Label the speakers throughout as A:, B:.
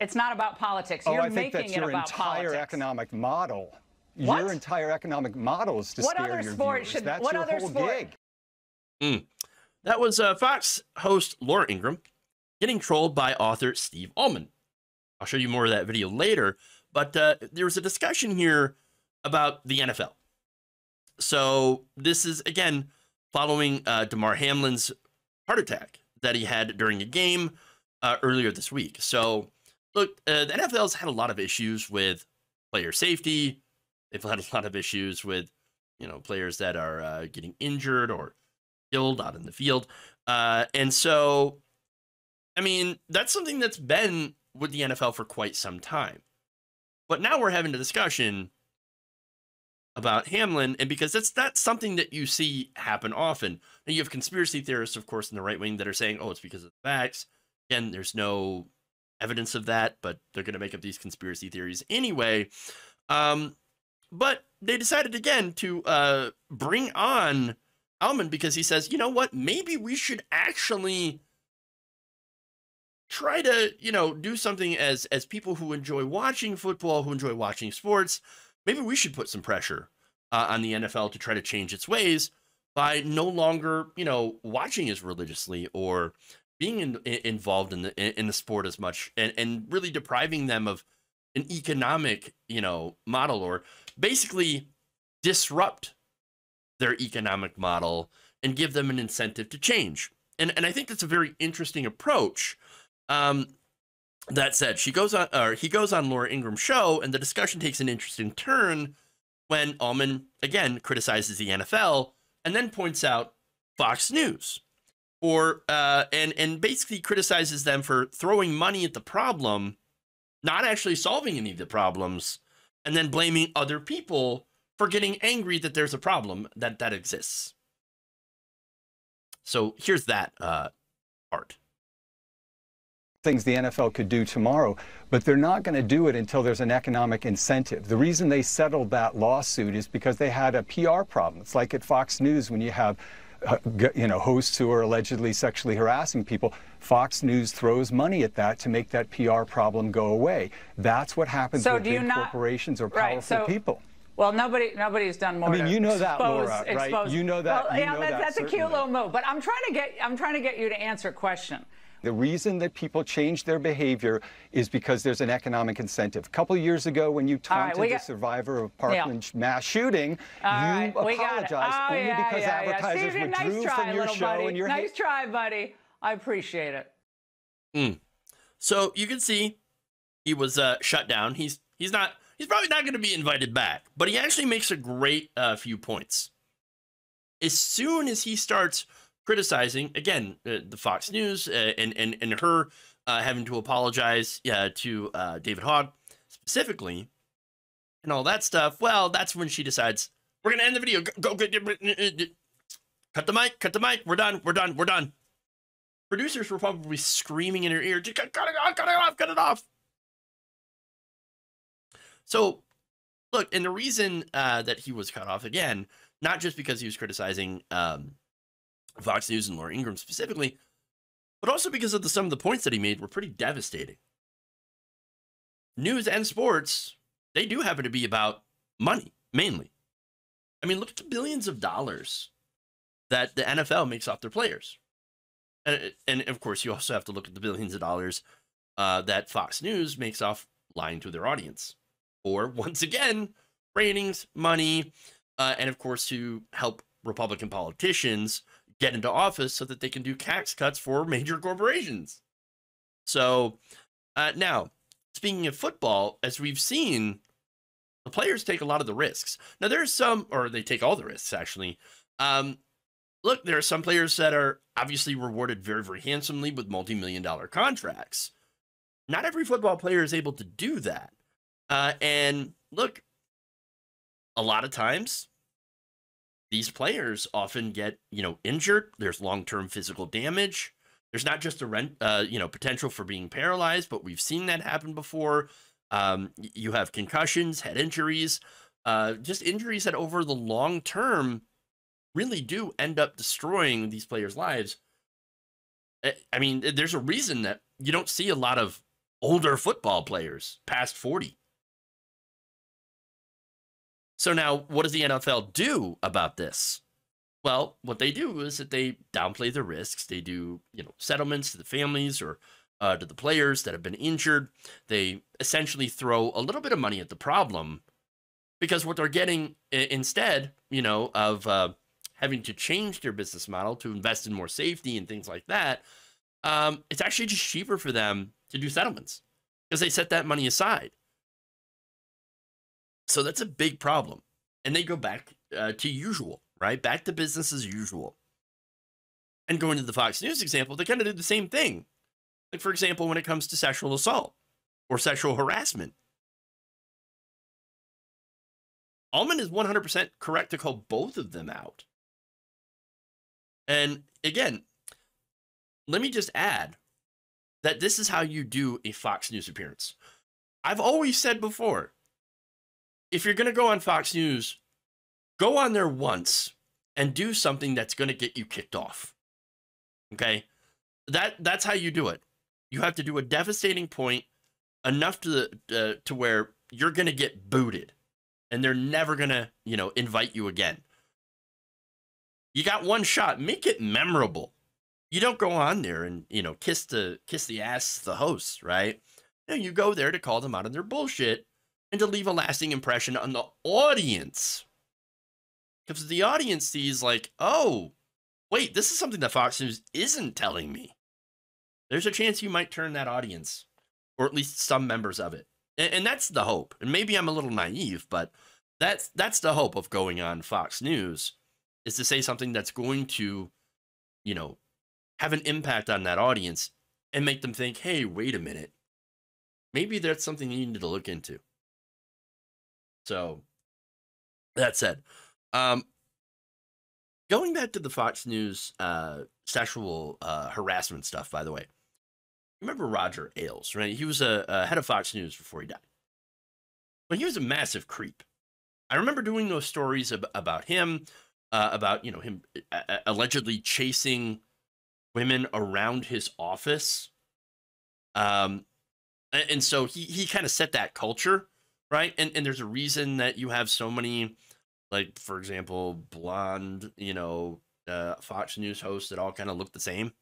A: It's not about politics.
B: Oh,
A: You're
B: I think
A: making
B: that's your
A: it about
B: entire
A: politics.
B: economic model.
A: What?
B: Your entire economic model is to
A: What
B: scare
A: other
B: your
A: sport
B: viewers.
A: should?
B: That's
A: What
B: your
A: other
B: whole
A: sport?
B: gig.
C: That was Fox host Laura Ingraham getting trolled by author Steve Almond. I'll show you more of that video later, but there was a discussion here about the NFL. So this is, again, following Damar Hamlin's heart attack that he had during a game earlier this week. So, look, the NFL's had a lot of issues with player safety. They've had a lot of issues with, players that are getting injured or killed out in the field. And so, I mean, that's something that's been with the NFL for quite some time. But now we're having a discussion about Hamlin, and because that's not something that you see happen often. Now, you have conspiracy theorists, of course, in the right wing that are saying, oh, it's because of the vax. Again, there's no evidence of that, but they're going to make up these conspiracy theories anyway. But they decided, again, to bring on Almond because he says, you know what, maybe we should actually try to, do something as people who enjoy watching football, who enjoy watching sports. Maybe we should put some pressure on the NFL to try to change its ways by no longer, watching as religiously or being involved in the sport as much, and really depriving them of an economic, model, or basically disrupt their economic model and give them an incentive to change. And I think that's a very interesting approach. That said, he goes on Laura Ingraham's show, and the discussion takes an interesting turn when Almond again criticizes the NFL and then points out Fox News, and basically criticizes them for throwing money at the problem, not actually solving any of the problems, and then blaming other people for getting angry that there's a problem that exists. So here's that part.
B: Things the NFL could do tomorrow, but they're not going to do it until there's an economic incentive. The reason they settled that lawsuit is because they had a PR problem. It's like at Fox News when you have hosts who are allegedly sexually harassing people. Fox News throws money at that to make that PR problem go away. That's what happens with big corporations or powerful people.
A: Well, nobody's done more.
B: I mean, you know that, Laura, right? You know that.
A: Well, yeah, that's a cute little move. But I'm trying to get you to answer a question.
B: The reason that people change their behavior is because there's an economic incentive. A couple of years ago, when you taunted the survivor of Parkland mass shooting, you apologized only because advertisers withdrew from your show. And
A: nice try, buddy. I appreciate it.
C: So you can see he was shut down. He's probably not going to be invited back, but he actually makes a great few points. As soon as he starts criticizing, again, the Fox News and her having to apologize to David Hogg specifically and all that stuff, well, that's when she decides, we're going to end the video. Go, cut the mic. We're done. Producers were probably screaming in her ear, just cut it off. So, look, and the reason that he was cut off, again, not just because he was criticizing Fox News and Laura Ingraham specifically, but also because of some of the points that he made were pretty devastating. News and sports, they do happen to be about money, mainly. I mean, look at the billions of dollars that the NFL makes off their players. And of course, you also have to look at the billions of dollars that Fox News makes off lying to their audience. Or, once again, ratings, money, and of course, to help Republican politicians get into office so that they can do tax cuts for major corporations. So now, speaking of football, as we've seen, the players take a lot of the risks. Now, there's some, or they take all the risks, actually. Look, there are some players that are obviously rewarded very, very handsomely with multi-million-dollar contracts. Not every football player is able to do that. And look, a lot of times, these players often get, injured. There's long-term physical damage. There's not just a potential for being paralyzed, but we've seen that happen before. You have concussions, head injuries, just injuries that over the long term really do end up destroying these players' lives. I mean, there's a reason that you don't see a lot of older football players past 40. So now what does the NFL do about this? Well, what they do is that they downplay the risks. They do, settlements to the families or to the players that have been injured. They essentially throw a little bit of money at the problem because what they're getting instead, of having to change their business model to invest in more safety and things like that, it's actually just cheaper for them to do settlements because they set that money aside. So that's a big problem. And they go back to usual, right? Back to business as usual. And going to the Fox News example, they kind of do the same thing. Like, for example, when it comes to sexual assault or sexual harassment. Almond is 100% correct to call both of them out. And again, let me just add that this is how you do a Fox News appearance. I've always said before, if you're going to go on Fox News, go on there once and do something that's going to get you kicked off. Okay? That's how you do it. You have to do a devastating point enough to where you're going to get booted and they're never going to, invite you again. You got one shot, make it memorable. You don't go on there and, kiss the ass of the hosts, right? No, you go there to call them out on their bullshit and to leave a lasting impression on the audience. Because the audience sees like, oh, wait, this is something that Fox News isn't telling me. There's a chance you might turn that audience, or at least some members of it. And that's the hope. And maybe I'm a little naive, but that's the hope of going on Fox News, is to say something that's going to, have an impact on that audience and make them think, hey, wait a minute. Maybe that's something you need to look into. So, that said, going back to the Fox News sexual harassment stuff, by the way, remember Roger Ailes, right? He was a head of Fox News before he died. But he was a massive creep. I remember doing those stories about him, him allegedly chasing women around his office. And so he kind of set that culture, right? And there's a reason that you have so many, like, for example, blonde, Fox News hosts that all kind of look the same.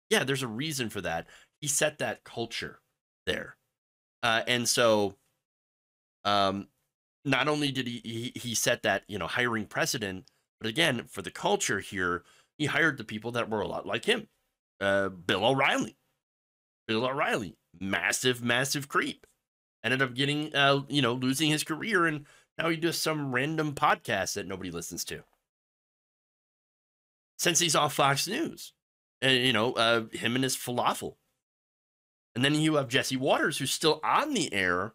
C: Yeah, there's a reason for that. He set that culture there. And so not only did he set that, hiring precedent, but again, for the culture here, he hired the people that were a lot like him. Bill O'Reilly. Bill O'Reilly, massive creep. Ended up getting, losing his career, and now he does some random podcast that nobody listens to. Since he's off Fox News. And, him and his falafel. And then you have Jesse Waters, who's still on the air,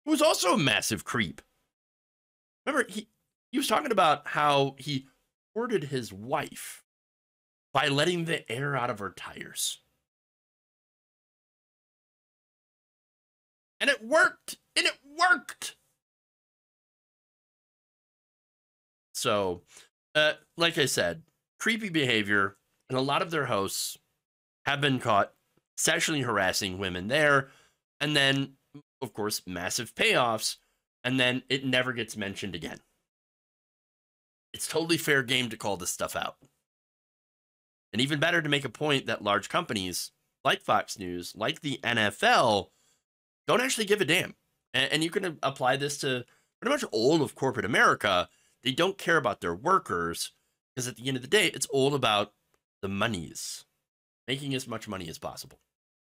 C: who's also a massive creep. Remember, he was talking about how he courted his wife by letting the air out of her tires. And it worked. So, like I said, creepy behavior, and a lot of their hosts have been caught sexually harassing women there, and then, of course, massive payoffs, and then it never gets mentioned again. It's totally fair game to call this stuff out. And even better to make a point that large companies like Fox News, like the NFL, don't actually give a damn. And you can apply this to pretty much all of corporate America. They don't care about their workers because at the end of the day, it's all about the monies, making as much money as possible.